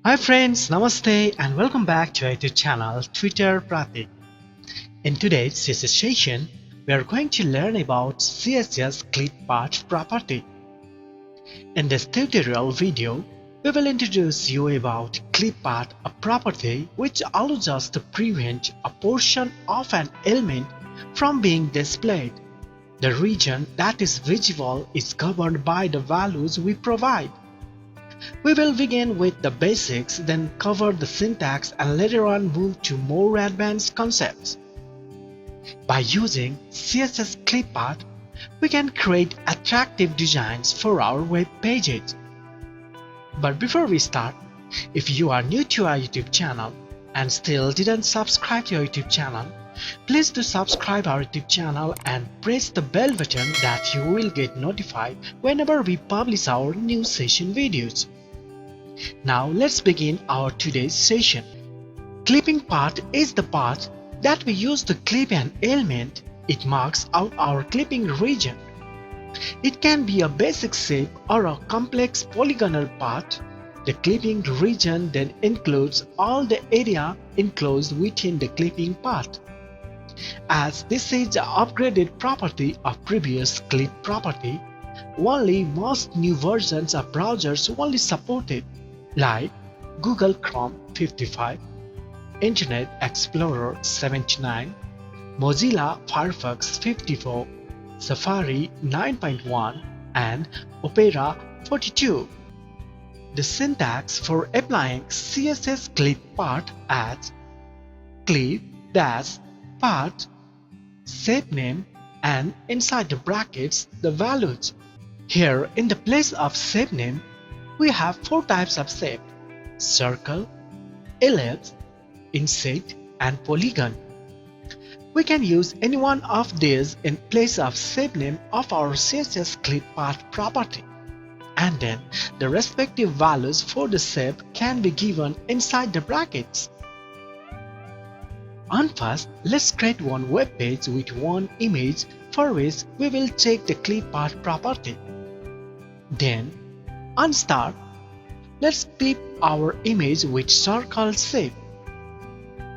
Hi friends, Namaste and welcome back to our YouTube channel Tutor Pratik. In today's CSS session, we are going to learn about CSS clip path property. In this tutorial video, we will introduce you about clip path, a property which allows us to prevent a portion of an element from being displayed. The region that is visible is governed by the values we provide. We will begin with the basics, then cover the syntax and later on move to more advanced concepts. By using CSS clip path, we can create attractive designs for our web pages. But before we start, if you are new to our YouTube channel and still didn't subscribe to our YouTube channel, please do subscribe our YouTube channel and press the bell button that you will get notified whenever we publish our new session videos. Now let's begin our today's session. Clipping path is the path that we use to clip an element. It marks out our clipping region. It can be a basic shape or a complex polygonal path. The clipping region then includes all the area enclosed within the clipping path. As this is the upgraded property of previous clip property, only most new versions of browsers only support it, like Google Chrome 55, Internet Explorer 79, Mozilla Firefox 54, Safari 9.1 and Opera 42. The syntax for applying CSS clip path as clip-path, shape name, and inside the brackets the values. Here in the place of shape name, we have four types of shape: circle, ellipse, inset, and polygon. We can use any one of these in place of shape name of our CSS clip path property, and then the respective values for the shape can be given inside the brackets. On first, let's create one web page with one image for which we will check the clip path property. Then, on start, let's clip our image with circle shape.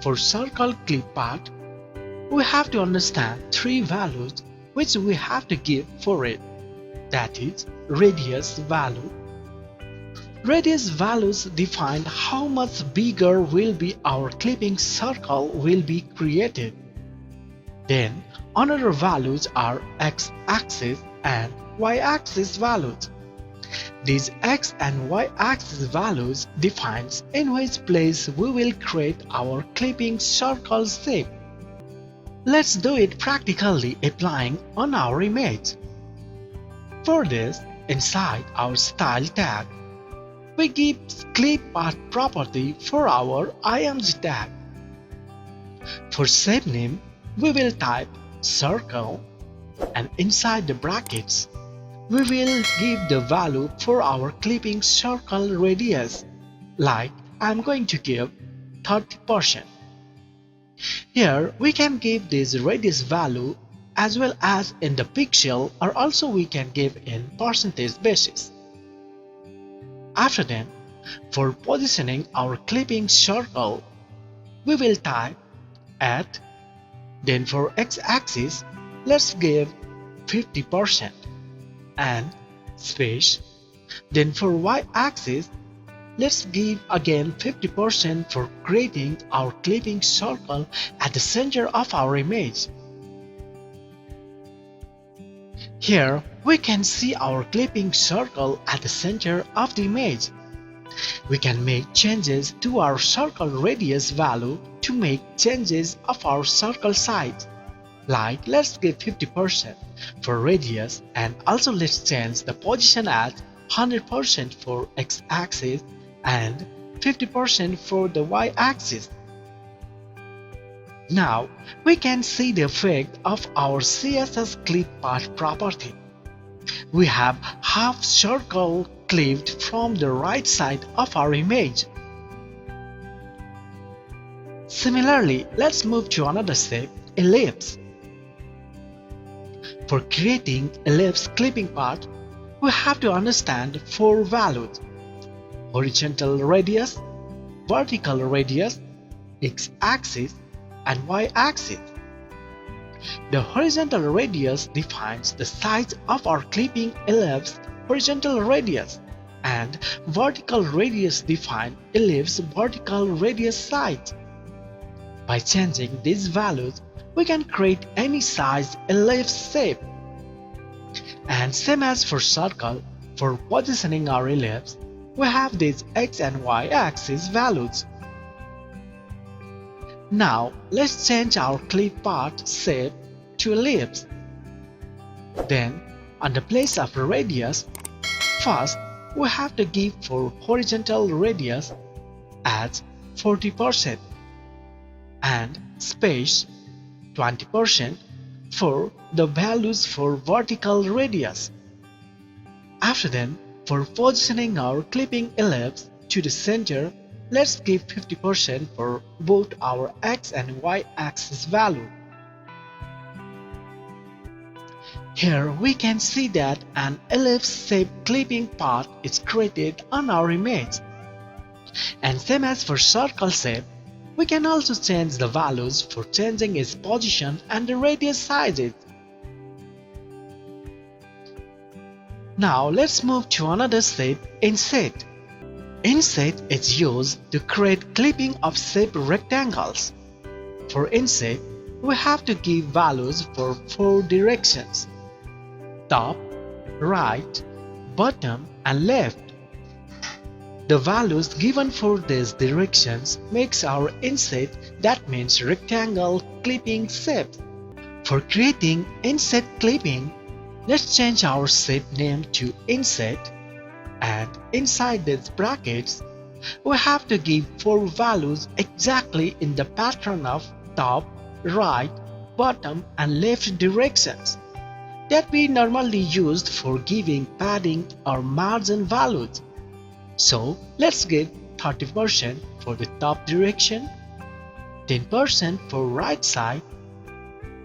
For circle clip path, we have to understand three values which we have to give for it. That is, radius value. Radius values define how much bigger will be our clipping circle will be created. Then another values are x-axis and y-axis values. These x and y-axis values defines in which place we will create our clipping circle shape. Let's do it practically applying on our image. For this, inside our style tag, we give clip path property for our img tag. For shape name, we will type circle, and inside the brackets, we will give the value for our clipping circle radius, like I'm going to give 30%. Here we can give this radius value as well as in the pixel, or also we can give in percentage basis. After that, for positioning our clipping circle, we will type at, then for x-axis, let's give 50% and space. Then for y-axis, let's give again 50% for creating our clipping circle at the center of our image. Here we can see our clipping circle at the center of the image. We can make changes to our circle radius value to make changes of our circle size. Like let's give 50% for radius, and also let's change the position at 100% for x-axis and 50% for the y-axis. Now we can see the effect of our CSS clip path property. We have half circle clipped from the right side of our image. Similarly, let's move to another shape, ellipse. For creating ellipse clipping path, we have to understand four values: horizontal radius, vertical radius, x-axis, and y-axis. The horizontal radius defines the size of our clipping ellipse horizontal radius, and vertical radius defines ellipse vertical radius size. By changing these values, we can create any size ellipse shape. And same as for circle, for positioning our ellipse, we have these x and y axis values. Now let's change our clip part shape to ellipse. Then, on the place of radius, first we have to give for horizontal radius as 40% and space 20% for the values for vertical radius. After then, for positioning our clipping ellipse to the center, let's give 50% for both our x and y axis value. Here we can see that an ellipse-shaped clipping path is created on our image. And same as for circle shape, we can also change the values for changing its position and the radius sizes. Now let's move to another shape, inset. Inset is used to create clipping of shaped rectangles. For inset, we have to give values for 4 directions: top, right, bottom, and left. The values given for these directions makes our inset, that means rectangle clipping shape. For creating inset clipping, let's change our shape name to inset, and inside these brackets, we have to give 4 values exactly in the pattern of top, right, bottom, and left directions that we normally used for giving padding or margin values. So let's give 30% for the top direction, 10% for right side,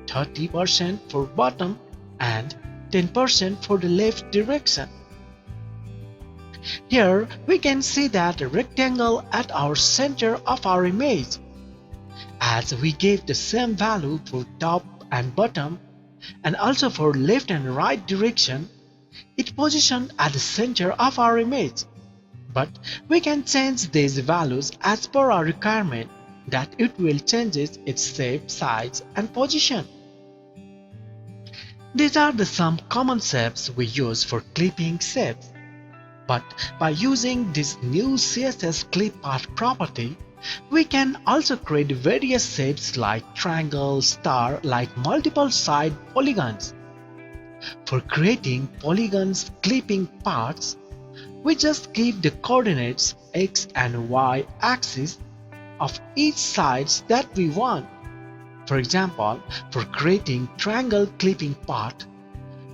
30% for bottom, and 10% for the left direction. Here we can see that a rectangle at our center of our image. As we gave the same value for top and bottom, and also for left and right direction, it positioned at the center of our image. But we can change these values as per our requirement, that it will change its shape, size, and position. These are some common shapes we use for clipping shapes. But by using this new CSS clip path property, we can also create various shapes like triangle, star, like multiple side polygons. For creating polygons clipping parts, we just give the coordinates x and y axis of each sides that we want. For example, for creating triangle clipping part,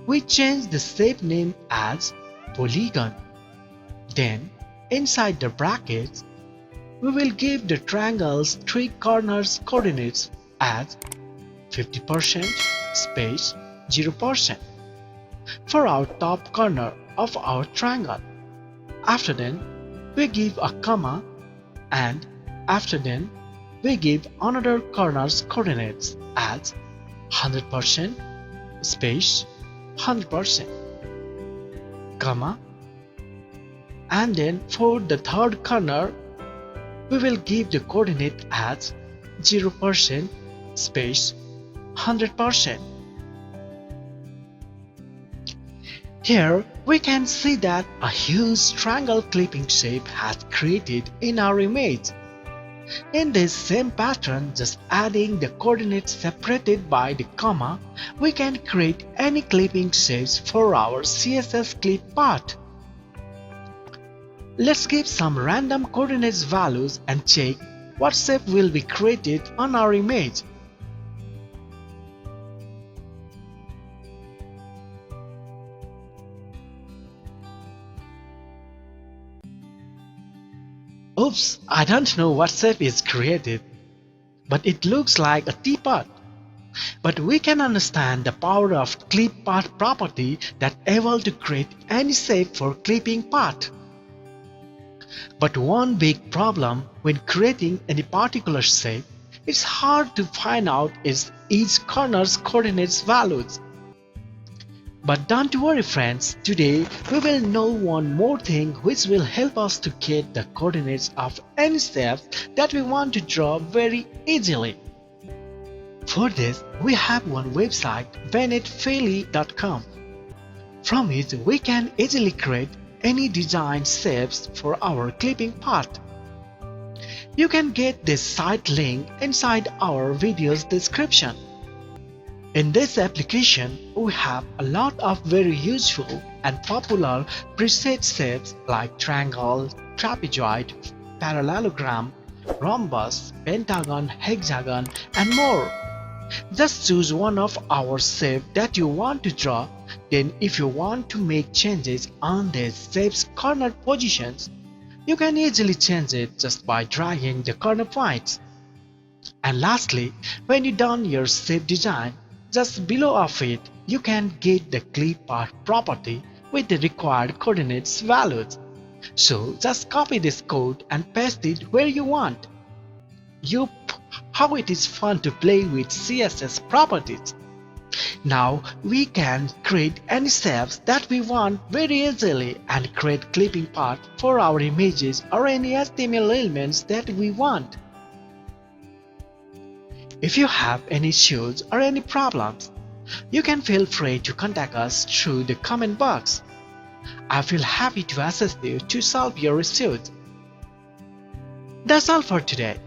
we change the shape name as polygon. Then, inside the brackets, we will give the triangle's 3 corners coordinates as 50% space 0% for our top corner of our triangle. After then, we give a comma, and after then, we give another corner's coordinates as 100% space 100%, comma, and then for the third corner, we will give the coordinate as 0% space 100%. Here we can see that a huge triangle clipping shape has created in our image. In this same pattern, just adding the coordinates separated by the comma, we can create any clipping shapes for our CSS clip part. Let's give some random coordinates values and check what shape will be created on our image. Oops, I don't know what shape is created, but it looks like a teapot. But we can understand the power of clip path property that able to create any shape for clipping path. But one big problem when creating any particular shape, it's hard to find out is each corner's coordinates values. But don't worry friends, today we will know one more thing which will help us to get the coordinates of any shape that we want to draw very easily. For this, we have one website, venetfaily.com. From it, we can easily create any design shapes for our clipping part. You can get this site link inside our video's description. In this application, we have a lot of very useful and popular preset shapes like triangle, trapezoid, parallelogram, rhombus, pentagon, hexagon, and more. Just choose one of our shapes that you want to draw. Then if you want to make changes on this shape's corner positions, you can easily change it just by dragging the corner points. And lastly, when you done your shape design, just below of it, you can get the clip path property with the required coordinates values. So just copy this code and paste it where you want. Yup, how it is fun to play with CSS properties. Now we can create any shapes that we want very easily and create clipping path for our images or any HTML elements that we want. If you have any issues or any problems, you can feel free to contact us through the comment box. I feel happy to assist you to solve your issues. That's all for today.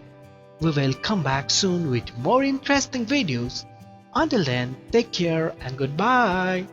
We will come back soon with more interesting videos. Until then, take care and goodbye.